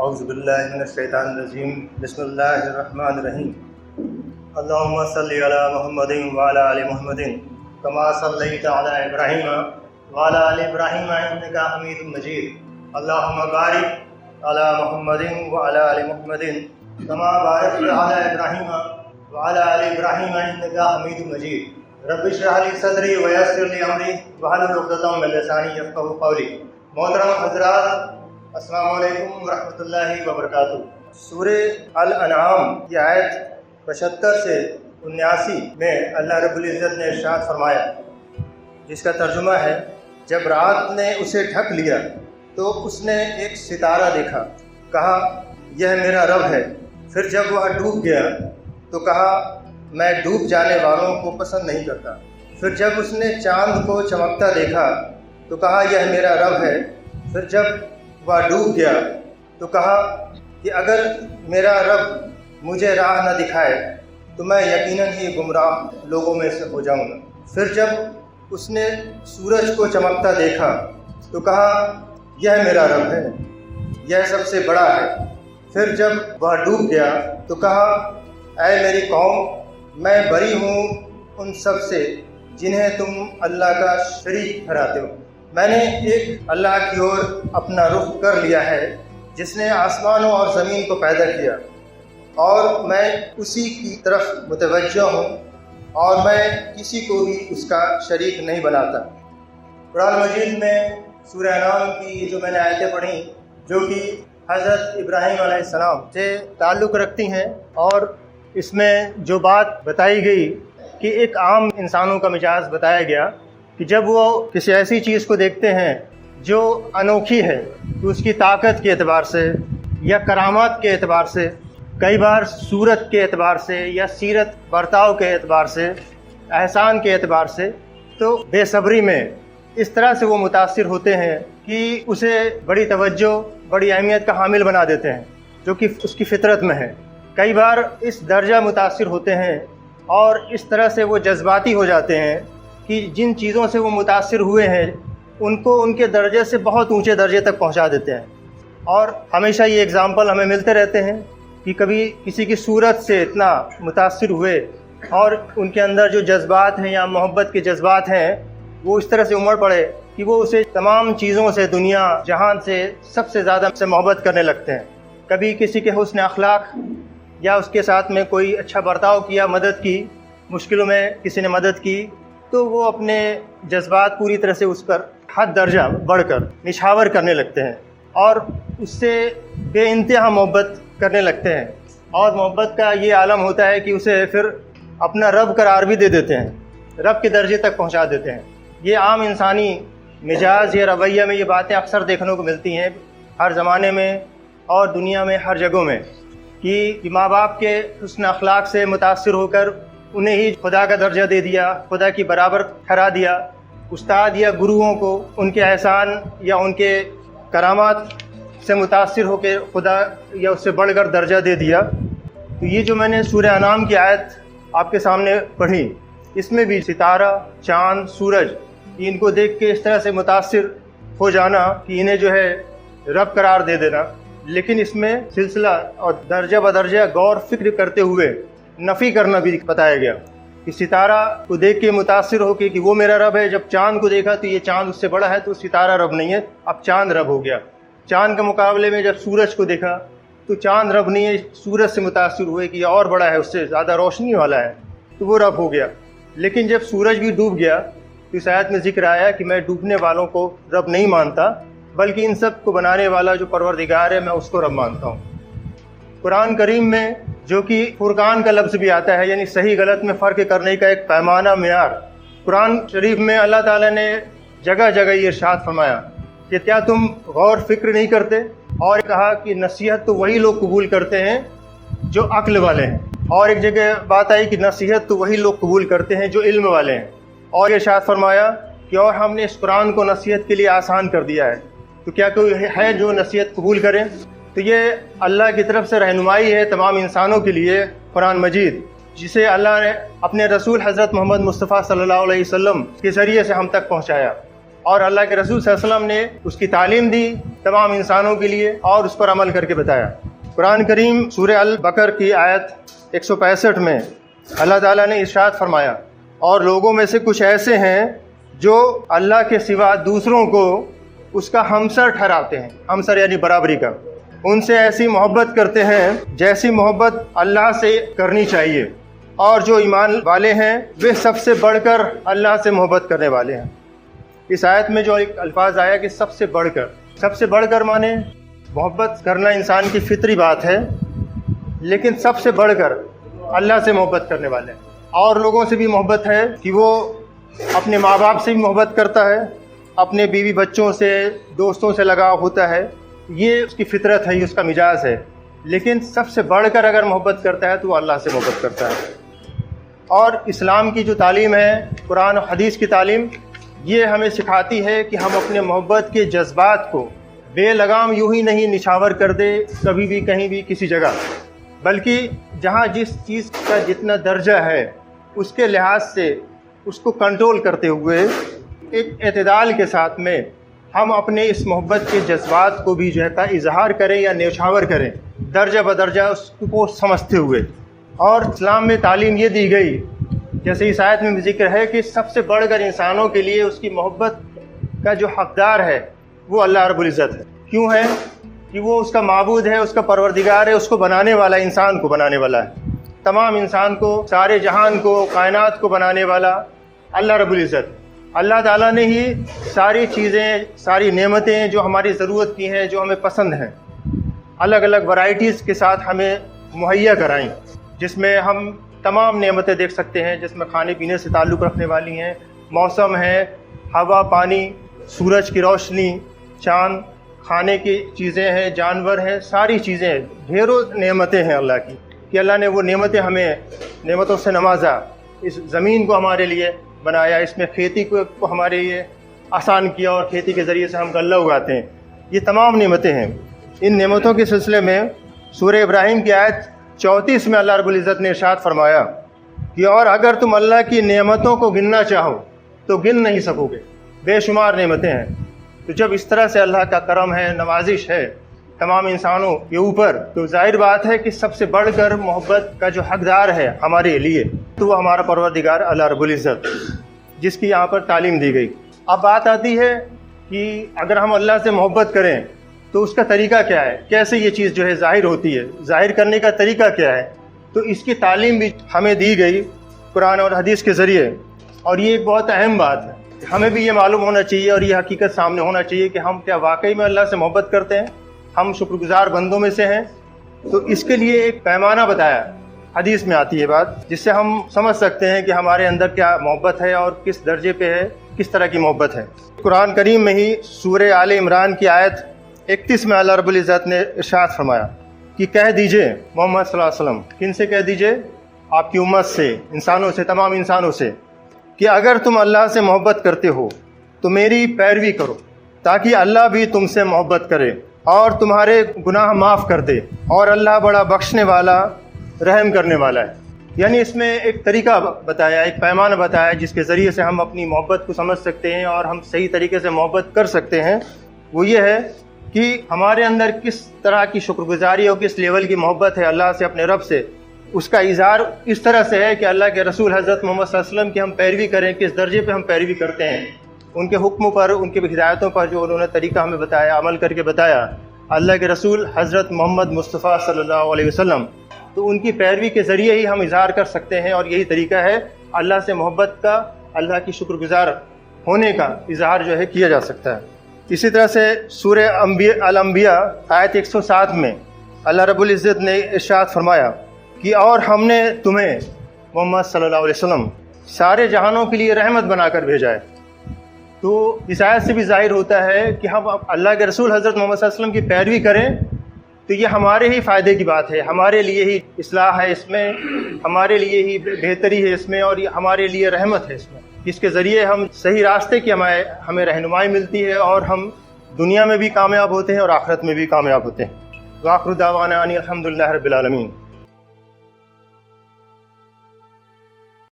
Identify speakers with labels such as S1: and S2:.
S1: اعوذ باللہ من الشیطان الرجیم بسم اللہ الرحمن الرحیم اللہم صلی علی محمد وعلی آل محمد کما صلیت علی ابراہیم وعلی آل ابراہیم انک حمید مجید اللہم بارک علی محمد وعلی آل محمد کما بارکت علی ابراہیم وعلی آل ابراہیم انک حمید مجید رب اشرح لی صدری ویسر لی امری واحلل عقدۃ من لسانی یفقہوا قولی۔ محترم حضرات، السلام علیکم ورحمۃ اللہ وبرکاتہ۔ سورہ الانعام کی آیت 75 سے 79 میں اللہ رب العزت نے ارشاد فرمایا، جس کا ترجمہ ہے، جب رات نے اسے ڈھک لیا تو اس نے ایک ستارہ دیکھا، کہا یہ میرا رب ہے۔ پھر جب وہ ڈوب گیا تو کہا میں ڈوب جانے والوں کو پسند نہیں کرتا۔ پھر جب اس نے چاند کو چمکتا دیکھا تو کہا یہ میرا رب ہے۔ پھر جب وہ ڈوب گیا تو کہا کہ اگر میرا رب مجھے راہ نہ دکھائے تو میں یقیناً ہی گمراہ لوگوں میں سے ہو جاؤں گا۔ پھر جب اس نے سورج کو چمکتا دیکھا تو کہا یہ میرا رب ہے، یہ سب سے بڑا ہے۔ پھر جب وہ ڈوب گیا تو کہا اے میری قوم، میں بری ہوں ان سب سے جنہیں تم اللہ کا شریک ٹھہراتے ہو۔ میں نے ایک اللہ کی اور اپنا رخ کر لیا ہے جس نے آسمانوں اور زمین کو پیدا کیا، اور میں اسی کی طرف متوجہ ہوں اور میں کسی کو بھی اس کا شریک نہیں بناتا۔ قرآن مجید میں سورہ انعام کی جو میں نے آیتیں پڑھیں، جو کہ حضرت ابراہیم علیہ السلام سے تعلق رکھتی ہیں، اور اس میں جو بات بتائی گئی کہ ایک عام انسانوں کا مزاج بتایا گیا کہ جب وہ کسی ایسی چیز کو دیکھتے ہیں جو انوکھی ہے، تو اس کی طاقت کے اعتبار سے یا کرامات کے اعتبار سے، کئی بار صورت کے اعتبار سے یا سیرت برتاؤ کے اعتبار سے، احسان کے اعتبار سے، تو بے صبری میں اس طرح سے وہ متاثر ہوتے ہیں کہ اسے بڑی توجہ، بڑی اہمیت کا حامل بنا دیتے ہیں، جو کہ اس کی فطرت میں ہے۔ کئی بار اس درجہ متاثر ہوتے ہیں اور اس طرح سے وہ جذباتی ہو جاتے ہیں کہ جن چیزوں سے وہ متاثر ہوئے ہیں ان کو ان کے درجے سے بہت اونچے درجے تک پہنچا دیتے ہیں۔ اور ہمیشہ یہ اگزامپل ہمیں ملتے رہتے ہیں کہ کبھی کسی کی صورت سے اتنا متاثر ہوئے اور ان کے اندر جو جذبات ہیں یا محبت کے جذبات ہیں وہ اس طرح سے امڑ پڑے کہ وہ اسے تمام چیزوں سے، دنیا جہان سے سب سے زیادہ سے محبت کرنے لگتے ہیں۔ کبھی کسی کے حسن اخلاق یا اس کے ساتھ میں کوئی اچھا برتاؤ کیا، مدد کی، مشکلوں میں کسی نے مدد کی، تو وہ اپنے جذبات پوری طرح سے اس پر حد درجہ بڑھ کر نچھاور کرنے لگتے ہیں اور اس سے بے انتہا محبت کرنے لگتے ہیں، اور محبت کا یہ عالم ہوتا ہے کہ اسے پھر اپنا رب قرار بھی دے دیتے ہیں، رب کے درجے تک پہنچا دیتے ہیں۔ یہ عام انسانی مزاج یا رویہ میں یہ باتیں اکثر دیکھنے کو ملتی ہیں ہر زمانے میں اور دنیا میں ہر جگہوں میں، کہ ماں باپ کے حسن اخلاق سے متاثر ہو کر انہیں ہی خدا کا درجہ دے دیا، خدا کی برابر ٹھہرا دیا، استاد یا گروؤں کو ان کے احسان یا ان کے کرامات سے متاثر ہو کے خدا یا اس سے بڑھ کر درجہ دے دیا۔ تو یہ جو میں نے سورہ انعام کی آیت آپ کے سامنے پڑھی، اس میں بھی ستارہ، چاند، سورج، ان کو دیکھ کے اس طرح سے متاثر ہو جانا کہ انہیں جو ہے رب قرار دے دینا، لیکن اس میں سلسلہ اور درجہ بدرجہ غور فکر کرتے ہوئے نفی کرنا بھی بتایا گیا کہ ستارہ کو دیکھ کے متاثر ہو کے کہ وہ میرا رب ہے، جب چاند کو دیکھا تو یہ چاند اس سے بڑا ہے تو ستارہ رب نہیں ہے، اب چاند رب ہو گیا۔ چاند کے مقابلے میں جب سورج کو دیکھا تو چاند رب نہیں ہے، سورج سے متاثر ہوئے کہ یہ اور بڑا ہے، اس سے زیادہ روشنی والا ہے، تو وہ رب ہو گیا۔ لیکن جب سورج بھی ڈوب گیا تو اس آیت میں ذکر آیا کہ میں ڈوبنے والوں کو رب نہیں مانتا، بلکہ ان سب کو بنانے والا جو پروردگار ہے میں اس کو رب مانتا ہوں۔ قرآن کریم میں جو کہ فرقان کا لفظ بھی آتا ہے، یعنی صحیح غلط میں فرق کرنے کا ایک پیمانہ، معیار، قرآن شریف میں اللہ تعالیٰ نے جگہ جگہ یہ ارشاد فرمایا کہ کیا تم غور فکر نہیں کرتے، اور کہا کہ نصیحت تو وہی لوگ قبول کرتے ہیں جو عقل والے ہیں، اور ایک جگہ بات آئی کہ نصیحت تو وہی لوگ قبول کرتے ہیں جو علم والے ہیں، اور ارشاد فرمایا کہ اور ہم نے اس قرآن کو نصیحت کے لیے آسان کر دیا ہے، تو کیا کوئی ہے جو نصیحت قبول کرے؟ تو یہ اللہ کی طرف سے رہنمائی ہے تمام انسانوں کے لیے قرآن مجید، جسے اللہ نے اپنے رسول حضرت محمد مصطفیٰ صلی اللہ علیہ وسلم کے ذریعے سے ہم تک پہنچایا، اور اللہ کے رسول صلی اللہ علیہ وسلم نے اس کی تعلیم دی تمام انسانوں کے لیے اور اس پر عمل کر کے بتایا۔ قرآن کریم سورہ البقرہ کی آیت 165 میں اللہ تعالیٰ نے ارشاد فرمایا، اور لوگوں میں سے کچھ ایسے ہیں جو اللہ کے سوا دوسروں کو اس کا ہمسر ٹھہراتے ہیں، ہمسر یعنی برابری کا، ان سے ایسی محبت کرتے ہیں جیسی محبت اللہ سے کرنی چاہیے، اور جو ایمان والے ہیں وہ سب سے بڑھ کر اللہ سے محبت کرنے والے ہیں۔ اس آیت میں جو ایک الفاظ آیا کہ سب سے بڑھ کر مانے محبت کرنا انسان کی فطری بات ہے، لیکن سب سے بڑھ کر اللہ سے محبت کرنے والے ہیں۔ اور لوگوں سے بھی محبت ہے کہ وہ اپنے ماں باپ سے بھی محبت کرتا ہے، اپنے بیوی بچوں سے، دوستوں سے لگاؤ ہوتا ہے، یہ اس کی فطرت ہے، یہ اس کا مزاج ہے، لیکن سب سے بڑھ کر اگر محبت کرتا ہے تو وہ اللہ سے محبت کرتا ہے۔ اور اسلام کی جو تعلیم ہے، قرآن و حدیث کی تعلیم، یہ ہمیں سکھاتی ہے کہ ہم اپنے محبت کے جذبات کو بے لگام یوں ہی نہیں نچھاور کر دے کبھی بھی کہیں بھی کسی جگہ، بلکہ جہاں جس چیز کا جتنا درجہ ہے اس کے لحاظ سے اس کو کنٹرول کرتے ہوئے ایک اعتدال کے ساتھ میں ہم اپنے اس محبت کے جذبات کو بھی جو ہے اظہار کریں یا نچھاور کریں، درجہ بدرجہ اس کو سمجھتے ہوئے۔ اور اسلام میں تعلیم یہ دی گئی، جیسے اس آیت میں بھی ذکر ہے، کہ سب سے بڑھ کر انسانوں کے لیے اس کی محبت کا جو حقدار ہے وہ اللہ رب العزت ہے۔ کیوں ہے؟ کہ وہ اس کا معبود ہے، اس کا پروردگار ہے، اس کو بنانے والا، انسان کو بنانے والا ہے، تمام انسان کو، سارے جہان کو، کائنات کو بنانے والا اللہ رب العزت۔ اللہ تعالیٰ نے ہی ساری چیزیں، ساری نعمتیں جو ہماری ضرورت کی ہیں، جو ہمیں پسند ہیں، الگ الگ ورائٹیز کے ساتھ ہمیں مہیا کرائیں، جس میں ہم تمام نعمتیں دیکھ سکتے ہیں، جس میں کھانے پینے سے تعلق رکھنے والی ہیں، موسم ہے، ہوا، پانی، سورج کی روشنی، چاند، کھانے کی چیزیں ہیں، جانور ہیں، ساری چیزیں، ڈھیروں نعمتیں ہیں اللہ کی، کہ اللہ نے وہ نعمتیں ہمیں نعمتوں سے نوازا، اس زمین کو ہمارے لیے بنایا، اس میں کھیتی کو ہمارے لیے آسان کیا، اور کھیتی کے ذریعے سے ہم غلہ اگاتے ہیں۔ یہ تمام نعمتیں ہیں۔ ان نعمتوں کے سلسلے میں سورہ ابراہیم کی آیت 34 میں اللہ رب العزت نے ارشاد فرمایا کہ اور اگر تم اللہ کی نعمتوں کو گننا چاہو تو گن نہیں سکو گے، بے شمار نعمتیں ہیں۔ تو جب اس طرح سے اللہ کا کرم ہے، نوازش ہے تمام انسانوں کے اوپر، تو ظاہر بات ہے کہ سب سے بڑھ کر محبت کا جو حقدار ہے ہمارے لیے تو وہ ہمارا پروردگار اللہ رب العزت، جس کی یہاں پر تعلیم دی گئی۔ اب بات آتی ہے کہ اگر ہم اللہ سے محبت کریں تو اس کا طریقہ کیا ہے، کیسے یہ چیز جو ہے ظاہر ہوتی ہے، ظاہر کرنے کا طریقہ کیا ہے؟ تو اس کی تعلیم بھی ہمیں دی گئی قرآن اور حدیث کے ذریعے، اور یہ ایک بہت اہم بات ہے۔ ہمیں بھی یہ معلوم ہونا چاہیے اور یہ حقیقت سامنے ہونا چاہیے کہ ہم کیا واقعی میں اللہ سے محبت کرتے ہیں، ہم شکر گزار بندوں میں سے ہیں۔ تو اس کے لیے ایک پیمانہ بتایا، حدیث میں آتی ہے بات، جس سے ہم سمجھ سکتے ہیں کہ ہمارے اندر کیا محبت ہے اور کس درجے پہ ہے، کس طرح کی محبت ہے۔ قرآن کریم میں ہی سورہ آل عمران کی آیت 31 میں اللہ رب العزت نے ارشاد فرمایا کہ کہہ دیجئے محمد صلی اللہ علیہ وسلم، کن سے کہہ دیجئے؟ آپ کی امت سے، انسانوں سے، تمام انسانوں سے، کہ اگر تم اللہ سے محبت کرتے ہو تو میری پیروی کرو، تاکہ اللہ بھی تم سے محبت کرے اور تمہارے گناہ معاف کر دے، اور اللہ بڑا بخشنے والا، رحم کرنے والا ہے۔ یعنی اس میں ایک طریقہ بتایا، ایک پیمانہ بتایا جس کے ذریعے سے ہم اپنی محبت کو سمجھ سکتے ہیں اور ہم صحیح طریقے سے محبت کر سکتے ہیں۔ وہ یہ ہے کہ ہمارے اندر کس طرح کی شکر گزاری اور کس لیول کی محبت ہے اللہ سے، اپنے رب سے، اس کا اظہار اس طرح سے ہے کہ اللہ کے رسول حضرت محمد صلی اللہ علیہ وسلم کی ہم پیروی کریں، کس درجے پہ ہم پیروی کرتے ہیں، ان کے حکموں پر، ان کی ہدایتوں پر جو انہوں نے طریقہ ہمیں بتایا، عمل کر کے بتایا، اللہ کے رسول حضرت محمد مصطفیٰ صلی اللہ علیہ وسلم، تو ان کی پیروی کے ذریعے ہی ہم اظہار کر سکتے ہیں، اور یہی طریقہ ہے اللہ سے محبت کا، اللہ کی شکر گزار ہونے کا اظہار جو ہے کیا جا سکتا ہے۔ اسی طرح سے سورہ الانبیاء آیت 107 میں اللہ رب العزت نے ارشاد فرمایا کہ اور ہم نے تمہیں محمد صلی اللہ علیہ وسلم سارے جہانوں کے لیے رحمت بنا کر بھیجا ہے۔ تو اس آیت سے بھی ظاہر ہوتا ہے کہ ہم اللہ کے رسول حضرت محمد صلی اللہ علیہ وسلم کی پیروی کریں تو یہ ہمارے ہی فائدے کی بات ہے، ہمارے لیے ہی اصلاح ہے اس میں، ہمارے لیے ہی بہتری ہے اس میں، اور یہ ہمارے لیے رحمت ہے اس میں، جس کے ذریعے ہم صحیح راستے کی ہمیں رہنمائی ملتی ہے، اور ہم دنیا میں بھی کامیاب ہوتے ہیں اور آخرت میں بھی کامیاب ہوتے ہیں۔ وآخر دعوانا ان الحمد للہ رب العالمین۔